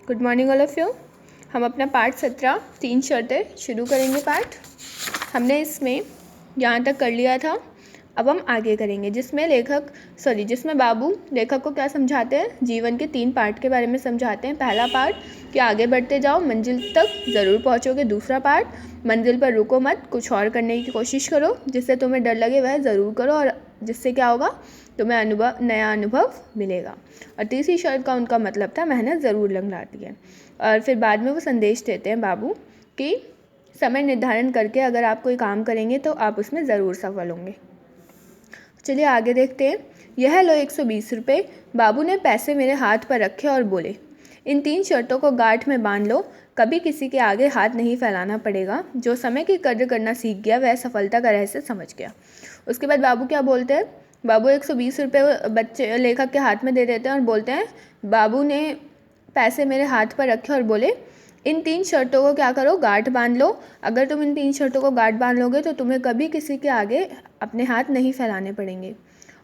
Good morning all of you. हम अपना part 17 तीन शर्तें शुरू करेंगे। हमने इसमें यहाँ तक कर लिया था। अब हम आगे करेंगे जिसमें बाबू लेखक को क्या समझाते हैं, जीवन के 3 पार्ट के बारे में समझाते हैं। पहला पार्ट कि आगे बढ़ते जाओ, मंजिल तक ज़रूर पहुँचोगे। दूसरा पार्ट, मंजिल पर रुको मत, कुछ और करने की कोशिश करो, जिससे तुम्हें डर लगे वह ज़रूर करो और जिससे क्या होगा, तुम्हें नया अनुभव मिलेगा। और तीसरी शर्त का उनका मतलब था मेहनत ज़रूर लगती है। और फिर बाद में वो संदेश देते हैं बाबू कि समय निर्धारण करके अगर आप कोई काम करेंगे तो आप उसमें ज़रूर सफल होंगे। चलिए आगे देखते हैं। यह लो 120 रुपये। बाबू ने पैसे मेरे हाथ पर रखे और बोले, इन 3 शर्तों को गांठ में बांध लो, कभी किसी के आगे हाथ नहीं फैलाना पड़ेगा। जो समय की कद्र करना सीख गया वह सफलता का रहस्य समझ गया। उसके बाद बाबू क्या बोलते हैं, बाबू 120 रुपये लेखक के हाथ में दे देते हैं और बोलते हैं, बाबू ने पैसे मेरे हाथ पर रखे और बोले, इन 3 शर्तों को क्या करो, गांठ बांध लो। अगर तुम इन 3 शर्तों को गांठ बांध लोगे तो तुम्हें कभी किसी के आगे अपने हाथ नहीं फैलाने पड़ेंगे।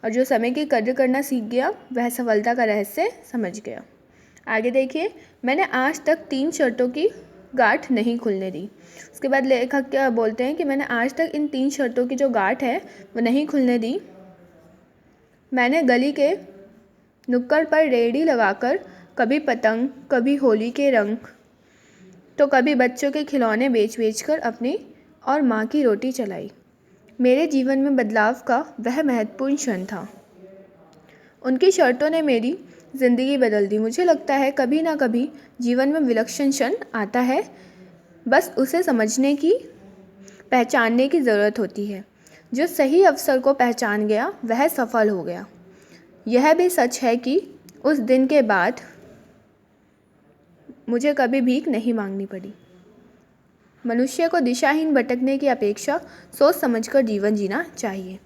और जो समय की कद्र करना सीख गया वह सफलता का रहस्य समझ गया। आगे देखिए, मैंने आज तक 3 शर्तों की गांठ नहीं खुलने दी। उसके बाद लेखक क्या बोलते हैं कि मैंने आज तक इन 3 शर्तों की जो गांठ है वो नहीं खुलने दी। मैंने गली के नुक्कड़ पर रेहड़ी लगाकर कभी पतंग, कभी होली के रंग, तो कभी बच्चों के खिलौने बेच कर अपनी और माँ की रोटी चलाई। मेरे जीवन में बदलाव का वह महत्वपूर्ण क्षण था। उनकी शर्तों ने मेरी ज़िंदगी बदल दी। मुझे लगता है कभी ना कभी जीवन में विलक्षण क्षण आता है, बस उसे समझने की, पहचानने की ज़रूरत होती है। जो सही अवसर को पहचान गया वह सफल हो गया। यह भी सच है कि उस दिन के बाद मुझे कभी भीख नहीं मांगनी पड़ी। मनुष्य को दिशाहीन भटकने की अपेक्षा सोच समझकर जीवन जीना चाहिए।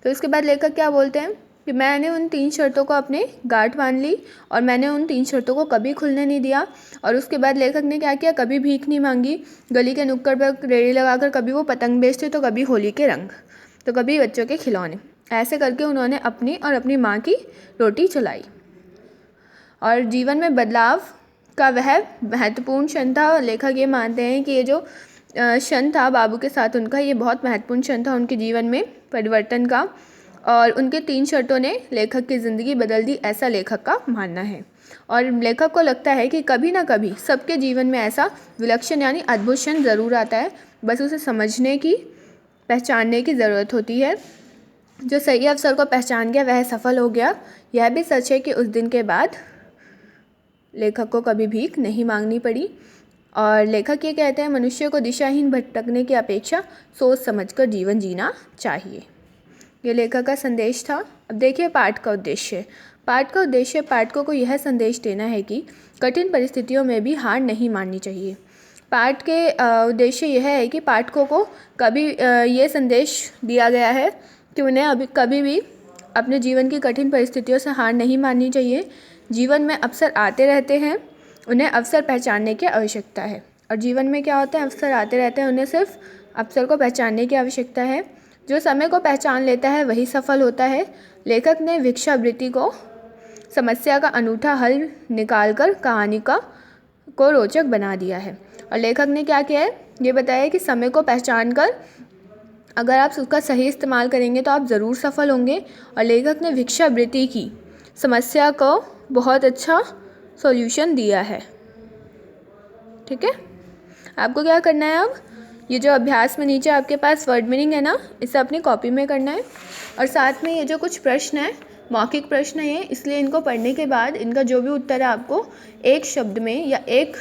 तो इसके बाद लेखक क्या बोलते हैं कि मैंने उन 3 शर्तों को अपने गांठ बांध ली और मैंने उन 3 शर्तों को कभी खुलने नहीं दिया। और उसके बाद लेखक ने क्या किया, कभी भीख नहीं मांगी, गली के नुक्कड़ पर रेहड़ी लगाकर कभी वो पतंग बेचते तो कभी होली के रंग, तो कभी बच्चों के खिलौने। ऐसे करके उन्होंने अपनी और अपनी माँ की रोटी चलाई। और जीवन में बदलाव का वह महत्वपूर्ण क्षण था। लेखक ये मानते हैं कि ये जो क्षण था बाबू के साथ उनका, ये बहुत महत्वपूर्ण क्षण था उनके जीवन में परिवर्तन का। और उनके 3 शर्तों ने लेखक की ज़िंदगी बदल दी, ऐसा लेखक का मानना है। और लेखक को लगता है कि कभी ना कभी सबके जीवन में ऐसा विलक्षण यानी अद्भुत क्षण ज़रूर आता है, बस उसे समझने की, पहचानने की ज़रूरत होती है। जो सही अवसर को पहचान गया वह सफल हो गया। यह भी सच है कि उस दिन के बाद लेखक को कभी भीख नहीं मांगनी पड़ी। और लेखक ये कहते हैं, मनुष्य को दिशाहीन भटकने की अपेक्षा सोच समझकर जीवन जीना चाहिए। ये लेखक का संदेश था। अब देखिए पाठ का उद्देश्य। पाठकों को यह संदेश देना है कि कठिन परिस्थितियों में भी हार नहीं माननी चाहिए। पाठ के उद्देश्य यह है कि पाठकों को कभी ये संदेश दिया गया है कि उन्हें कभी भी अपने जीवन की कठिन परिस्थितियों से हार नहीं माननी चाहिए। जीवन में अवसर आते रहते हैं, उन्हें अवसर पहचानने की आवश्यकता है। और जीवन में क्या होता है, अवसर आते रहते हैं, उन्हें सिर्फ अवसर को पहचानने की आवश्यकता है। जो समय को पहचान लेता है वही सफल होता है। लेखक ने भिक्षावृत्ति को समस्या का अनूठा हल निकालकर कहानी को रोचक बना दिया है। और लेखक ने क्या किया है, ये बताया कि समय को पहचान कर अगर आप उसका सही इस्तेमाल करेंगे तो आप ज़रूर सफल होंगे। और लेखक ने भिक्षावृत्ति की समस्या को बहुत अच्छा सॉल्यूशन दिया है। ठीक है, आपको क्या करना है, अब ये जो अभ्यास में नीचे आपके पास वर्ड मीनिंग है ना, इसे अपनी कॉपी में करना है। और साथ में ये जो कुछ प्रश्न है, मौखिक प्रश्न है, इसलिए इनको पढ़ने के बाद इनका जो भी उत्तर है आपको एक शब्द में या एक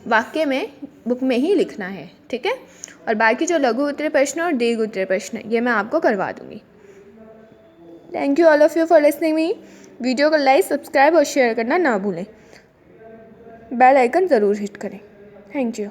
वाक्य में बुक में ही लिखना है। ठीक है, और बाकी जो लघु उत्तरीय प्रश्न और दीर्घ उत्तरीय प्रश्न ये मैं आपको करवा दूँगी। Thank you all of you for listening me. Video को लाइक, सब्सक्राइब और शेयर करना ना भूलें। बेल आइकन ज़रूर हिट करें। Thank you.